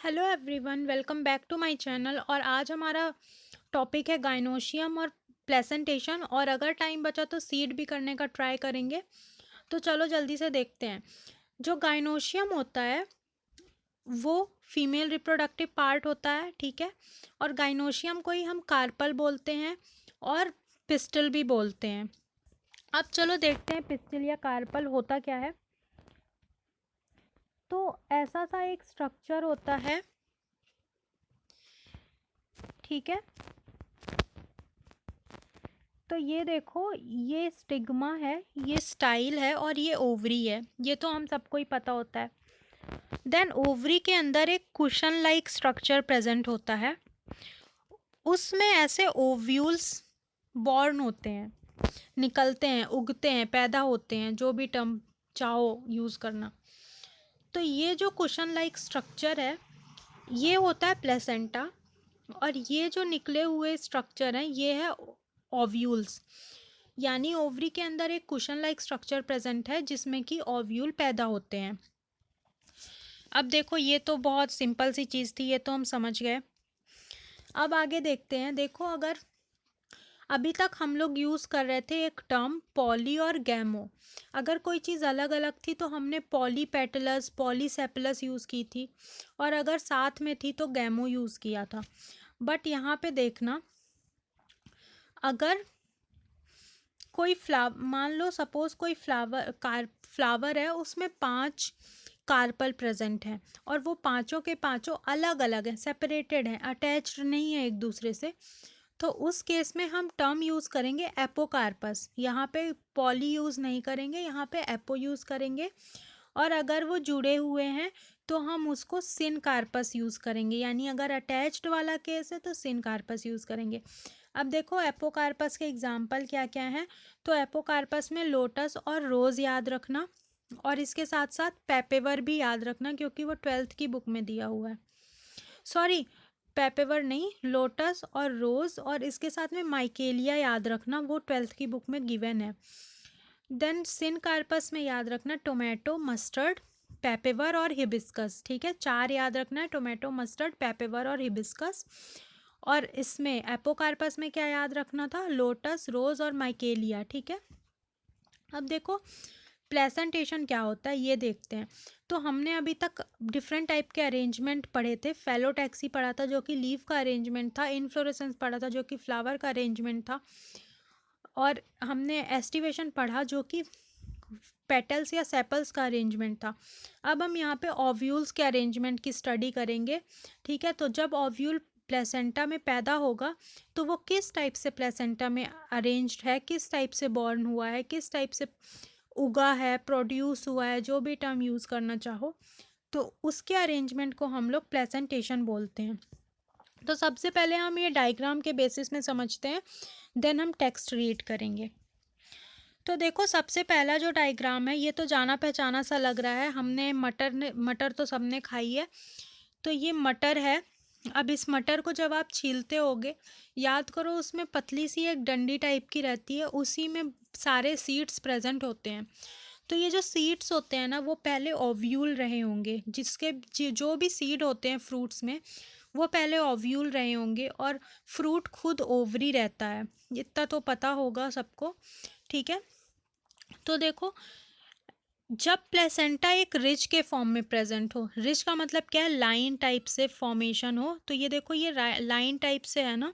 Hello everyone, welcome back to my channel. और आज हमारा टॉपिक है गाइनोशियम और प्लेसेंटेशन। और अगर टाइम बचा तो सीड भी करने का ट्राई करेंगे। तो चलो जल्दी से देखते हैं। जो गाइनोशियम होता है वो फीमेल रिप्रोडक्टिव पार्ट होता है, ठीक है। और गाइनोशियम को ही हम कार्पल बोलते हैं और पिस्टल भी बोलते हैं। अब चलो देखते हैं पिस्टल या कार्पल होता क्या है। तो ऐसा सा एक स्ट्रक्चर होता है, ठीक है। तो ये देखो, ये स्टिग्मा है, ये स्टाइल है और ये ओवरी है। ये तो हम सबको ही पता होता है। देन ओवरी के अंदर एक कुशन लाइक स्ट्रक्चर प्रेजेंट होता है। उसमें ऐसे ओव्यूल्स बॉर्न होते हैं, निकलते हैं, उगते हैं, पैदा होते हैं, जो भी टर्म चाहो यूज़ करना। तो ये जो कुशन लाइक स्ट्रक्चर है ये होता है प्लेसेंटा। और ये जो निकले हुए स्ट्रक्चर हैं ये है ओव्यूल्स। यानी ओवरी के अंदर एक कुशन लाइक स्ट्रक्चर प्रेजेंट है जिसमें कि ओव्यूल पैदा होते हैं। अब देखो, ये तो बहुत सिंपल सी चीज़ थी, ये तो हम समझ गए। अब आगे देखते हैं। देखो, अगर अभी तक हम लोग यूज़ कर रहे थे एक टर्म पॉली और गैमो। अगर कोई चीज़ अलग अलग थी तो हमने पॉलीपेटलस, पॉलीसेपलस यूज़ की थी, और अगर साथ में थी तो गैमो यूज़ किया था। बट यहाँ पे देखना, अगर कोई मान लो सपोज कोई फ्लावर है, उसमें 5 कार्पल प्रेजेंट हैं और वो पांचों के पांचों अलग अलग हैं, सेपरेटेड हैं, अटैच्ड नहीं है एक दूसरे से। तो उस केस में हम टर्म यूज़ करेंगे एपोकार्पस। यहाँ पे पॉली यूज़ नहीं करेंगे, यहाँ पे एपो यूज़ करेंगे। और अगर वो जुड़े हुए हैं तो हम उसको सिन कार्पस यूज़ करेंगे। यानी अगर अटैच्ड वाला केस है तो सिन कार्पस यूज़ करेंगे। अब देखो एपोकार्पस के एग्जाम्पल क्या क्या हैं। तो एपोकार्पस में लोटस और रोज़ याद रखना, और इसके साथ साथ पेपेवर भी याद रखना क्योंकि वो 12th की बुक में दिया हुआ है। सॉरी, पेपेवर नहीं, लोटस और रोज़, और इसके साथ में माइकेलिया याद रखना, वो 12th की बुक में गिवन है। देन सिन कार्पस में याद रखना टोमेटो, मस्टर्ड, पेपेवर और हिबिस्कस, ठीक है। 4 याद रखना है, टोमेटो, मस्टर्ड, पेपेवर और हिबिस्कस। और इसमें एपोकार्पस में क्या याद रखना था, लोटस, रोज़ और माइकेलिया, ठीक है। अब देखो प्लेसेंटेशन क्या होता है ये देखते हैं। तो हमने अभी तक डिफरेंट टाइप के अरेंजमेंट पढ़े थे। फेलोटैक्सी पढ़ा था जो कि लीफ का अरेंजमेंट था, इनफ्लोरेसेंस पढ़ा था जो कि फ्लावर का अरेंजमेंट था, और हमने एस्टिवेशन पढ़ा जो कि पेटल्स या सेपल्स का अरेंजमेंट था। अब हम यहाँ पे ओव्यूल्स के अरेंजमेंट की स्टडी करेंगे, ठीक है। तो जब ओव्यूल प्लेसेंटा में पैदा होगा तो वो किस टाइप से प्लेसेंटा में अरेंज्ड है, किस टाइप से बॉर्न हुआ है, किस टाइप से उगा है, प्रोड्यूस हुआ है, जो भी टर्म यूज़ करना चाहो, तो उसके अरेंजमेंट को हम लोग प्लेसेंटेशन बोलते हैं। तो सबसे पहले हम ये डायग्राम के बेसिस में समझते हैं, देन हम टेक्स्ट रीड करेंगे। तो देखो, सबसे पहला जो डायग्राम है ये तो जाना पहचाना सा लग रहा है। हमने मटर तो सबने खाई है। तो ये मटर है। अब इस मटर को जब आप छीलते होगे, याद करो उसमें पतली सी एक डंडी टाइप की रहती है, उसी में सारे सीड्स प्रेजेंट होते हैं। तो ये जो सीड्स होते हैं ना, वो पहले ओव्यूल रहे होंगे, जिसके जो भी सीड होते हैं फ्रूट्स में वो पहले ओव्यूल रहे होंगे, और फ्रूट खुद ओवरी रहता है। इतना तो पता होगा सबको, ठीक है। तो देखो, जब प्लेसेंटा एक रिज के फॉर्म में प्रेजेंट हो, रिज का मतलब क्या है, लाइन टाइप से फॉर्मेशन हो। तो ये देखो, ये लाइन टाइप से है ना,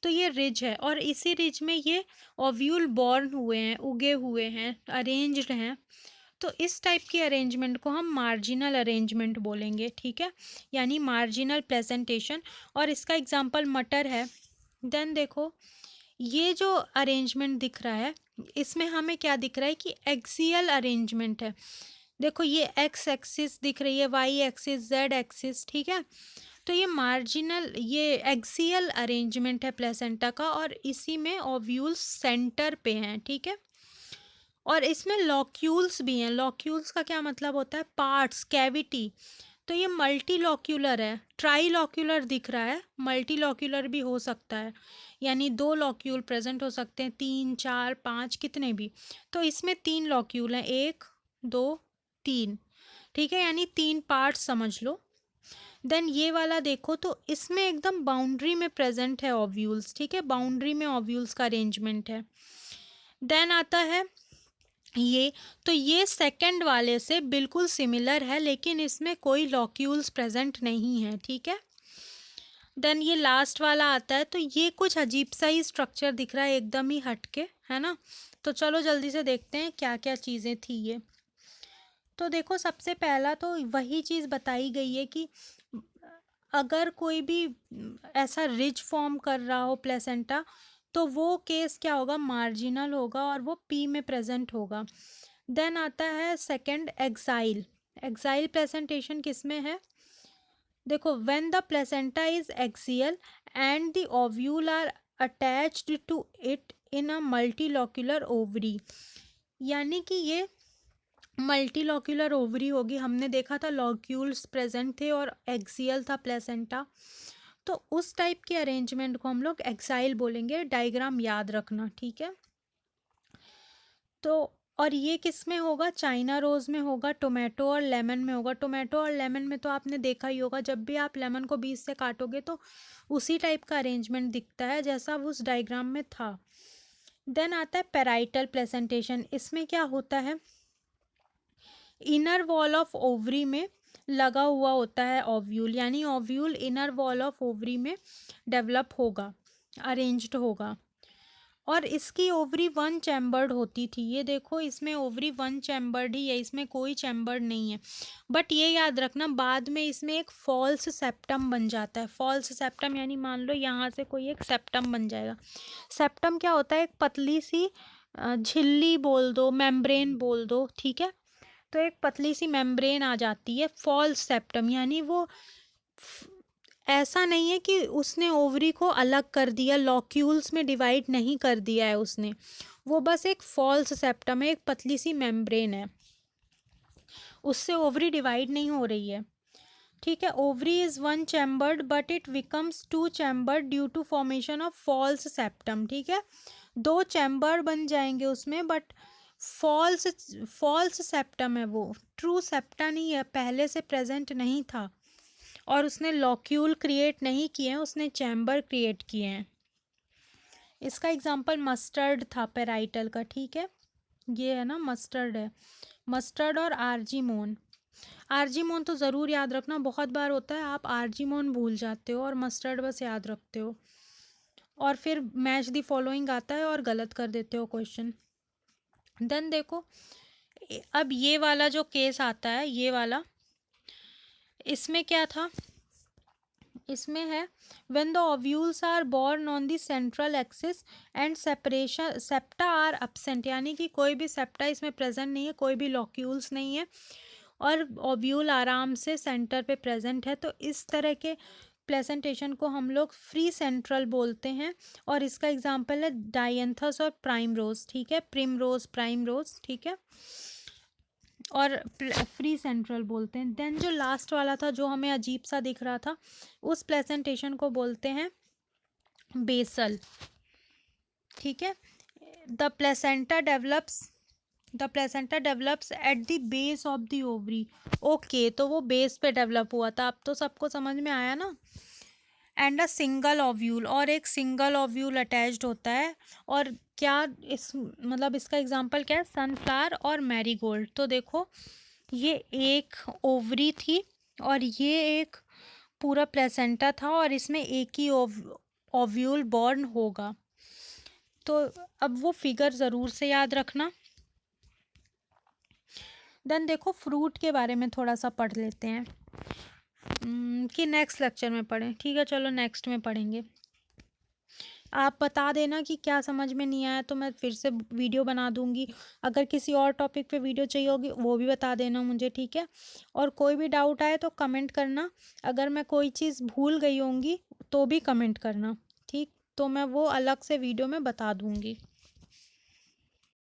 तो ये रिज है, और इसी रिज में ये ओव्यूल बॉर्न हुए हैं, उगे हुए हैं, अरेंज्ड हैं। तो इस टाइप की अरेंजमेंट को हम मार्जिनल अरेंजमेंट बोलेंगे, ठीक है। यानी मार्जिनल प्रेजेंटेशन। और इसका एग्जांपल मटर है। देन देखो, ये जो अरेंजमेंट दिख रहा है इसमें हमें क्या दिख रहा है कि एक्सियल अरेंजमेंट है। देखो, ये एक्स एक्सिस दिख रही है, वाई एक्सिस, जेड एक्सिस, ठीक है। तो ये मार्जिनल, ये एक्सियल अरेंजमेंट है प्लेसेंटा का, और इसी में ओव्यूल्स सेंटर पे हैं, ठीक है। और इसमें लॉक्यूल्स भी हैं। लॉक्यूल्स का क्या मतलब होता है, पार्ट्स, कैविटी। तो ये मल्टी लॉक्यूलर है, ट्राई लॉक्यूलर दिख रहा है, मल्टी लॉक्यूलर भी हो सकता है। यानी 2 लॉक्यूल प्रेजेंट हो सकते हैं, 3, 4, 5, कितने भी। तो इसमें 3 लॉक्यूल हैं, 1, 2, 3, ठीक है। यानी 3 पार्ट्स समझ लो। देन ये वाला देखो तो इसमें एकदम बाउंड्री में प्रेजेंट है ओव्यूल्स, ठीक है, बाउंड्री में ओव्यूल्स का अरेंजमेंट है। देन आता है ये, तो ये सेकंड वाले से बिल्कुल सिमिलर है लेकिन इसमें कोई लॉक्यूल्स प्रेजेंट नहीं है, ठीक है। देन ये लास्ट वाला आता है, तो ये कुछ अजीब सा ही स्ट्रक्चर दिख रहा है, एकदम ही हटके, है ना। तो चलो जल्दी से देखते हैं क्या क्या चीज़ें थी ये। तो देखो सबसे पहला तो वही चीज़ बताई गई है कि अगर कोई भी ऐसा रिज फॉर्म कर रहा हो प्लेसेंटा, तो वो केस क्या होगा, मार्जिनल होगा और वो पी में प्रेजेंट होगा। देन आता है सेकंड एक्साइल। एक्साइल प्रेजेंटेशन किस में है, देखो when the placenta is axial and the ovule are attached to it in a multilocular ovary, यानी कि ये मल्टीलॉक्यूलर ओवरी होगी। हमने देखा था लॉक्यूल्स प्रेजेंट थे और एक्सियल था प्लेसेंटा, तो उस टाइप के अरेंजमेंट को हम लोग एक्साइल बोलेंगे। डायग्राम याद रखना, ठीक है। तो और ये किस में होगा, चाइना रोज में होगा, टोमेटो और लेमन में होगा। टोमेटो और लेमन में तो आपने देखा ही होगा, जब भी आप लेमन को बीच से काटोगे तो उसी टाइप का अरेंजमेंट दिखता है जैसा उस डायग्राम में था। देन आता है पेराइटल प्रेजेंटेशन। इसमें क्या होता है, इनर वॉल ऑफ ओवरी में लगा हुआ होता है ओव्यूल, यानी ovule inner wall of ovary में डेवलप होगा, अरेंज्ड होगा। और इसकी ओवरी वन चैम्बर्ड होती थी। ये देखो इसमें ओवरी वन चैम्बर्ड ही है, इसमें कोई चैम्बर्ड नहीं है। बट ये याद रखना बाद में इसमें एक फॉल्स सेप्टम बन जाता है। फॉल्स सेप्टम यानी मान लो यहाँ से कोई एक सेप्टम बन जाएगा। सेप्टम क्या होता है, एक पतली सी झिल्ली बोल दो, मेम्ब्रेन बोल दो, ठीक है। तो एक पतली सी मेम्ब्रेन आ जाती है, फॉल्स सेप्टम, यानी वो ऐसा नहीं है कि उसने ओवरी को अलग कर दिया, लॉक्यूल्स में डिवाइड नहीं कर दिया है उसने, वो बस एक फॉल्स सेप्टम है, एक पतली सी मेम्ब्रेन है, उससे ओवरी डिवाइड नहीं हो रही है, ठीक है। Ovary is one chambered but it becomes two chambered due to formation of false septum, ठीक है। दो चैम्बर बन जाएंगे उसमें, बट फॉल्स सेप्टम है वो, ट्रू सेप्टा नहीं है, पहले से प्रेजेंट नहीं था और उसने लॉक्यूल क्रिएट नहीं किए हैं, उसने चैम्बर क्रिएट किए हैं। इसका एग्जांपल मस्टर्ड था पेराइटल का, ठीक है। ये है ना मस्टर्ड है, मस्टर्ड और आर्जीमोन। आर्जीमोन तो ज़रूर याद रखना, बहुत बार होता है आप आर्जीमोन भूल जाते हो और मस्टर्ड बस याद रखते हो और फिर मैच द फॉलोइंग आता है और गलत कर देते हो क्वेश्चन। देन देखो अब ये वाला जो केस आता है, ये वाला, इसमें क्या था, इसमें है when the ovules are borne on the central axis and separation septa are absent, यानी कि कोई भी सेप्टा इसमें प्रेजेंट नहीं है, कोई भी लॉक्यूल्स नहीं है और ओव्यूल आराम से सेंटर पे प्रेजेंट है। तो इस तरह के प्रेजेंटेशन को हम लोग फ्री सेंट्रल बोलते हैं और इसका एग्जांपल है डायंथस और प्राइमरोज, ठीक है, प्रिमरोज प्राइमरोज, ठीक है, और फ्री सेंट्रल बोलते हैं। देन जो लास्ट वाला था जो हमें अजीब सा दिख रहा था, उस प्रेजेंटेशन को बोलते हैं बेसल, ठीक है। The placenta develops at the base of the ovary, okay, तो वो बेस पे डेवलप हुआ था, अब तो सबको समझ में आया ना। एंड अ सिंगल ओव्यूल, और एक सिंगल ओव्यूल अटैच्ड होता है। और क्या इस मतलब इसका एग्जांपल क्या है, सनफ्लावर और मैरीगोल्ड। तो देखो ये एक ओवरी थी और ये एक पूरा प्लेसेंटा था और इसमें एक ही ओव्यूल बॉर्न होगा। तो अब वो फिगर ज़रूर से याद रखना। देन देखो फ्रूट के बारे में थोड़ा सा पढ़ लेते हैं कि नेक्स्ट लेक्चर में पढ़ें, ठीक है, चलो नेक्स्ट में पढ़ेंगे। आप बता देना कि क्या समझ में नहीं आया तो मैं फिर से वीडियो बना दूंगी। अगर किसी और टॉपिक पे वीडियो चाहिए होगी वो भी बता देना मुझे, ठीक है। और कोई भी डाउट आए तो कमेंट करना, अगर मैं कोई चीज़ भूल गई होंगी तो भी कमेंट करना, ठीक, तो मैं वो अलग से वीडियो में बता दूंगी।